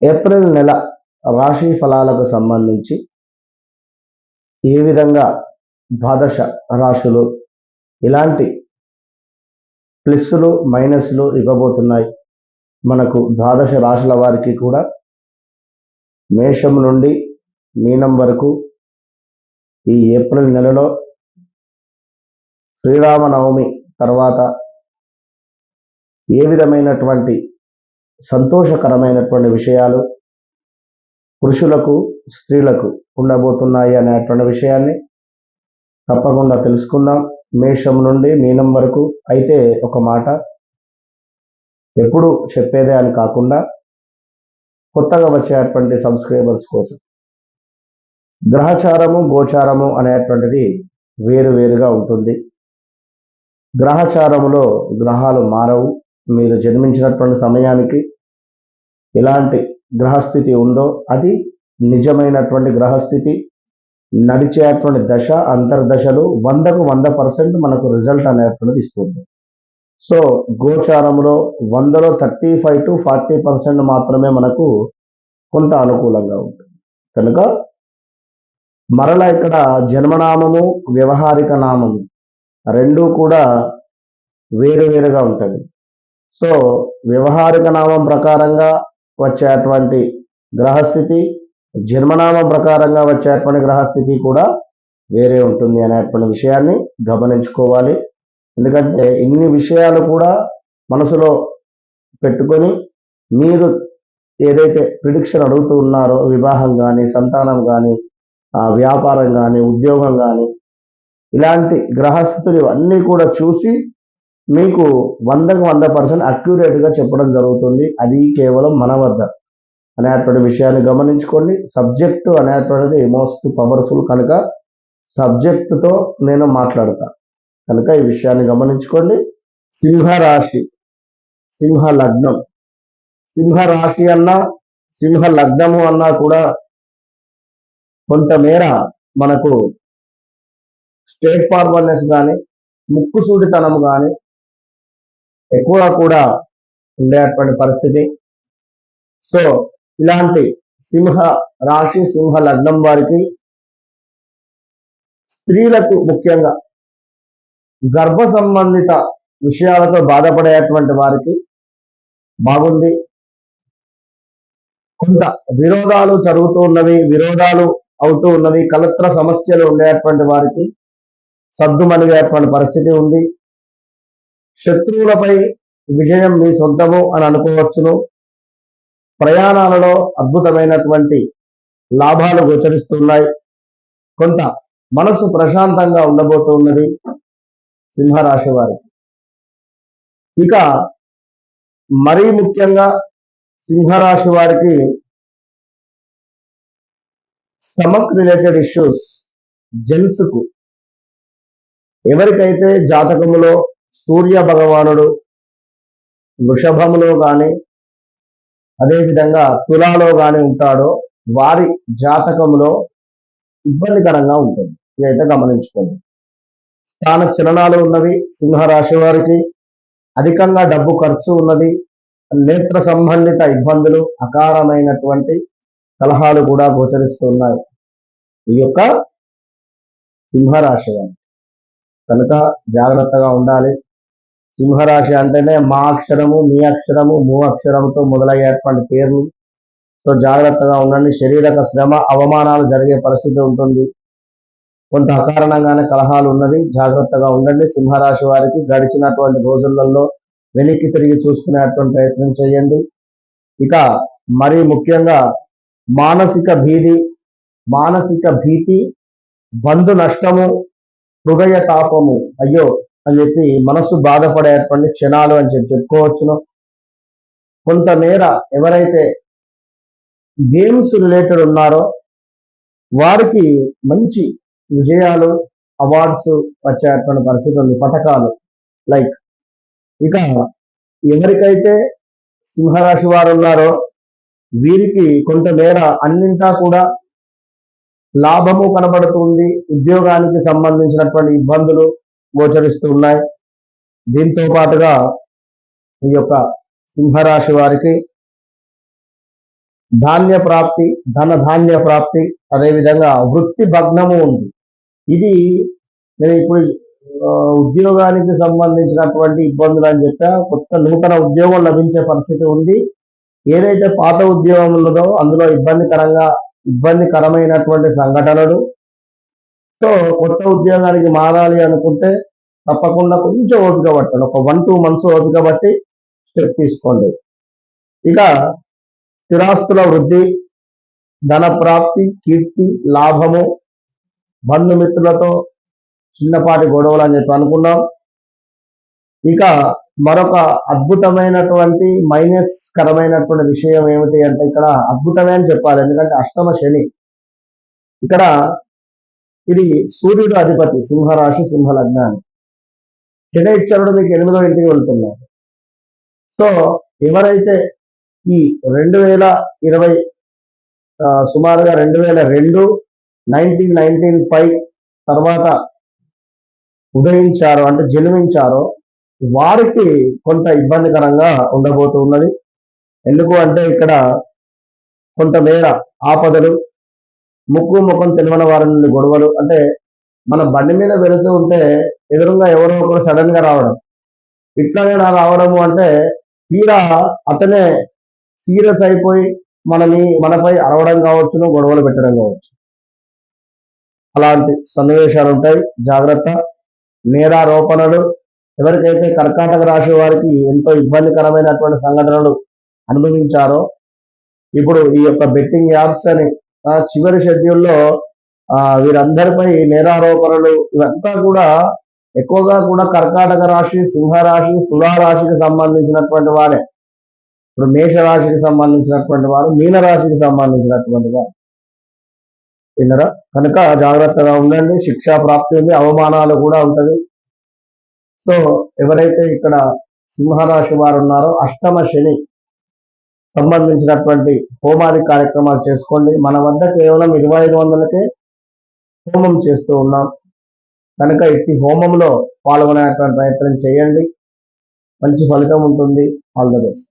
April నెల రాశి ఫలాలకు సంబంధించి ఏ విధంగా ద్వాదశ రాశులు ఇలాంటి ప్లస్లు మైనస్లు ఇవ్వబోతున్నాయి మనకు ద్వాదశ రాశుల వారికి కూడా మేషం నుండి మీనం వరకు ఈ ఏప్రిల్ నెలలో శ్రీరామనవమి తర్వాత ఏ విధమైనటువంటి సంతోషకరమైనటువంటి విషయాలు పురుషులకు స్త్రీలకు ఉండబోతున్నాయి అనేటువంటి విషయాన్ని తప్పకుండా తెలుసుకుందాం. మేషం నుండి మీనం వరకు. అయితే ఒక మాట, ఎప్పుడు చెప్పేదే అని కాకుండా కొత్తగా వచ్చేటువంటి సబ్స్క్రైబర్స్ కోసం, గ్రహచారము గోచారము అనేటువంటిది వేరువేరుగా ఉంటుంది. గ్రహచారములో గ్రహాలు మారవు. మీరు జన్మించినటువంటి సమయానికి ఎలాంటి గ్రహస్థితి ఉందో అది నిజమైనటువంటి గ్రహస్థితి. నడిచేటువంటి దశ అంతర్దశలు 100కు 100% మనకు రిజల్ట్ అనేటువంటిది ఇస్తుంది. సో గోచారములో 100లో 35 to 40% మాత్రమే మనకు కొంత అనుకూలంగా ఉంటుంది. కనుక మరలా ఇక్కడ జన్మనామము వ్యవహారిక నామము రెండూ కూడా వేరువేరుగా ఉంటుంది. సో వ్యవహారిక నామం ప్రకారంగా వచ్చేటువంటి గ్రహస్థితి, జన్మనామం ప్రకారంగా వచ్చేటువంటి గ్రహస్థితి కూడా వేరే ఉంటుంది అనేటువంటి విషయాన్ని గమనించుకోవాలి. ఎందుకంటే ఇన్ని విషయాలు కూడా మనసులో పెట్టుకొని మీరు ఏదైతే ప్రిడిక్షన్ అడుగుతూ ఉన్నారో, వివాహం కానీ, సంతానం కానీ, వ్యాపారం కానీ, ఉద్యోగం కానీ, ఇలాంటి గ్రహస్థితులు అన్నీ కూడా చూసి మీకు 100కు 100% అక్యురేట్గా చెప్పడం జరుగుతుంది. అది కేవలం మన వద్ద అనేటువంటి విషయాన్ని గమనించుకోండి. సబ్జెక్టు అనేటువంటిది మోస్ట్ పవర్ఫుల్ కనుక సబ్జెక్టుతో నేను మాట్లాడతా కనుక ఈ విషయాన్ని గమనించుకోండి. సింహరాశి, సింహ లగ్నం, సింహరాశి అన్నా సింహ లగ్నము అన్నా కూడా కొంతమేర మనకు స్ట్రేట్ ఫార్వర్డ్నెస్ కానీ, ముక్కుసూడితనం కానీ ఎక్కువ కూడా ఉండేటువంటి పరిస్థితి. సో ఇలాంటి సింహ రాశి, సింహ లగ్నం వారికి, స్త్రీలకు ముఖ్యంగా గర్భ సంబంధిత విషయాలతో బాధపడేటువంటి వారికి బాగుంది. కొంత విరోధాలు జరుగుతూ ఉన్నవి, విరోధాలు అవుతూ ఉన్నవి, కలత్ర సమస్యలు ఉండేటువంటి వారికి సద్దుమణిగేటువంటి పరిస్థితి ఉంది. శత్రువులపై విజయం మీ సొంతము అని అనుకోవచ్చును. ప్రయాణాలలో అద్భుతమైనటువంటి లాభాలు గోచరిస్తున్నాయి. కొంత మనసు ప్రశాంతంగా ఉండబోతున్నది సింహరాశి వారికి. ఇక మరీ ముఖ్యంగా సింహరాశి వారికి స్టమక్ రిలేటెడ్ ఇష్యూస్, జెన్స్కు ఎవరికైతే జాతకములో సూర్య భగవానుడు వృషభములో కానీ, అదేవిధంగా తులాలో కానీ ఉంటాడో వారి జాతకములో ఇబ్బందికరంగా ఉంటుంది. ఇదైతే గమనించుకోండి. స్థాన చలనాలు ఉన్నవి సింహరాశి వారికి. అధికంగా డబ్బు ఖర్చు ఉన్నది. నేత్ర సంబంధిత ఇబ్బందులు, అకారమైనటువంటి కలహాలు కూడా గోచరిస్తున్నాయి ఈ యొక్క సింహరాశి వారికి. కనుక జాగ్రత్తగా ఉండాలి. సింహరాశి అంటేనే మా అక్షరము, మీ అక్షరము, మూ అక్షరముతో మొదలయ్యేటువంటి పేర్లు. సో జాగ్రత్తగా ఉండండి. శరీరక శ్రమ, అవమానాలు జరిగే పరిస్థితి ఉంటుంది. కొంత అకారణంగానే కలహాలు ఉన్నది. జాగ్రత్తగా ఉండండి. సింహరాశి వారికి గడిచినటువంటి రోజులలో వెనక్కి తిరిగి చూసుకునేటువంటి ప్రయత్నం చేయండి. ఇక మరీ ముఖ్యంగా మానసిక భీతి, బంధు నష్టము, హృదయ తాపము, అయ్యో అని చెప్పి మనసు బాధపడేటువంటి క్షణాలు అని చెప్పుకోవచ్చును. కొంతమేర ఎవరైతే గేమ్స్ రిలేటెడ్ ఉన్నారో వారికి మంచి విజయాలు, అవార్డ్స్ వచ్చేటువంటి పరిస్థితి ఉంది, పథకాలు లైక్. ఇక ఎవరికైతే సింహరాశి వారు ఉన్నారో వీరికి కొంతమేర అన్నింటా కూడా లాభము కనబడుతుంది. ఉద్యోగానికి సంబంధించినటువంటి ఇబ్బందులు గోచరిస్తూ ఉన్నాయి. దీంతో పాటుగా ఈ యొక్క సింహరాశి వారికి ధాన్య ప్రాప్తి, ధాన్య ప్రాప్తి, అదేవిధంగా వృత్తి భగ్నము ఉంది. ఇది నేను ఇప్పుడు ఆ, ఉద్యోగానికి సంబంధించినటువంటి ఇబ్బందులు అని చెప్పా. కొత్త నూతన ఉద్యోగం లభించే పరిస్థితి ఉంది. ఏదైతే పాత ఉద్యోగం ఉన్నదో అందులో ఇబ్బందికరమైనటువంటి సంఘటనలు. సో కొత్త ఉద్యోగానికి మారాలి అనుకుంటే తప్పకుండా కొంచెం ఓపిక పట్టండి. ఒక 1-2 మంత్స్ ఓపిక పట్టి స్టెప్ తీసుకోండి. ఇక స్థిరాస్తుల వృద్ధి, ధన ప్రాప్తి, కీర్తి, లాభము, బంధుమిత్రులతో చిన్నపాటి గొడవలు అని చెప్పి అనుకున్నాం. ఇక మరొక అద్భుతమైనటువంటి మైనస్ కరమైనటువంటి విషయం ఏమిటి అంటే, ఇక్కడ అద్భుతమే అని చెప్పాలి, ఎందుకంటే అష్టమ శని. ఇక్కడ ఇది సూర్యుడు అధిపతి, సింహరాశి సింహ లగ్నాన్ని. శనైశ్వరుడు మీకు 8వ ఇంటికి వెళ్తున్నారు. సో ఎవరైతే ఈ 2020 సుమారుగా 2002, 1995 తర్వాత ఉదయించారో అంటే జన్మించారో వారికి కొంత ఇబ్బందికరంగా ఉండబోతున్నది. ఎందుకు అంటే ఇక్కడ కొంతమేర ఆపదలు, ముఖం తెలియని వారి నుండి గొడవలు. అంటే మన బండి మీద వెళుతూ ఉంటే ఎదురుగా ఎవరో ఒకరు సడన్ గా రావడం, ఇట్లానే రావడము అంటే తీరా అతనే సీరియస్ అయిపోయి మనపై అరవడం కావచ్చును, గొడవలు పెట్టడం కావచ్చు. అలాంటి సన్నివేశాలు ఉంటాయి, జాగ్రత్త. నేరారోపణలు, ఎవరికైతే కర్కాటక రాశి వారికి ఎంతో ఇబ్బందికరమైనటువంటి సంఘటనలు అనుభవించారో ఇప్పుడు ఈ యొక్క బెట్టింగ్ యాప్స్ అని చివరి షెడ్యూల్లో వీరందరిపై నేరారోపణలు ఇవంతా కూడా ఎక్కువగా కూడా కర్కాటక రాశి, సింహరాశి, తులారాశికి సంబంధించినటువంటి వారే. ఇప్పుడు మేషరాశికి సంబంధించినటువంటి వారు, మీనరాశికి సంబంధించినటువంటి వారు విన్నరా. కనుక జాగ్రత్తగా ఉండండి. శిక్షా ప్రాప్తి ఉంది, అవమానాలు కూడా ఉంటుంది. సో ఎవరైతే ఇక్కడ సింహరాశి వారు ఉన్నారో అష్టమ శని సంబంధించినటువంటి హోమాది కార్యక్రమాలు చేసుకోండి. మన వద్ద కేవలం 2500కే హోమం చేస్తూ ఉన్నాం కనుక ఇట్టి హోమంలో పాల్గొనేటువంటి ప్రయత్నం చేయండి. మంచి ఫలితం ఉంటుంది. All the best.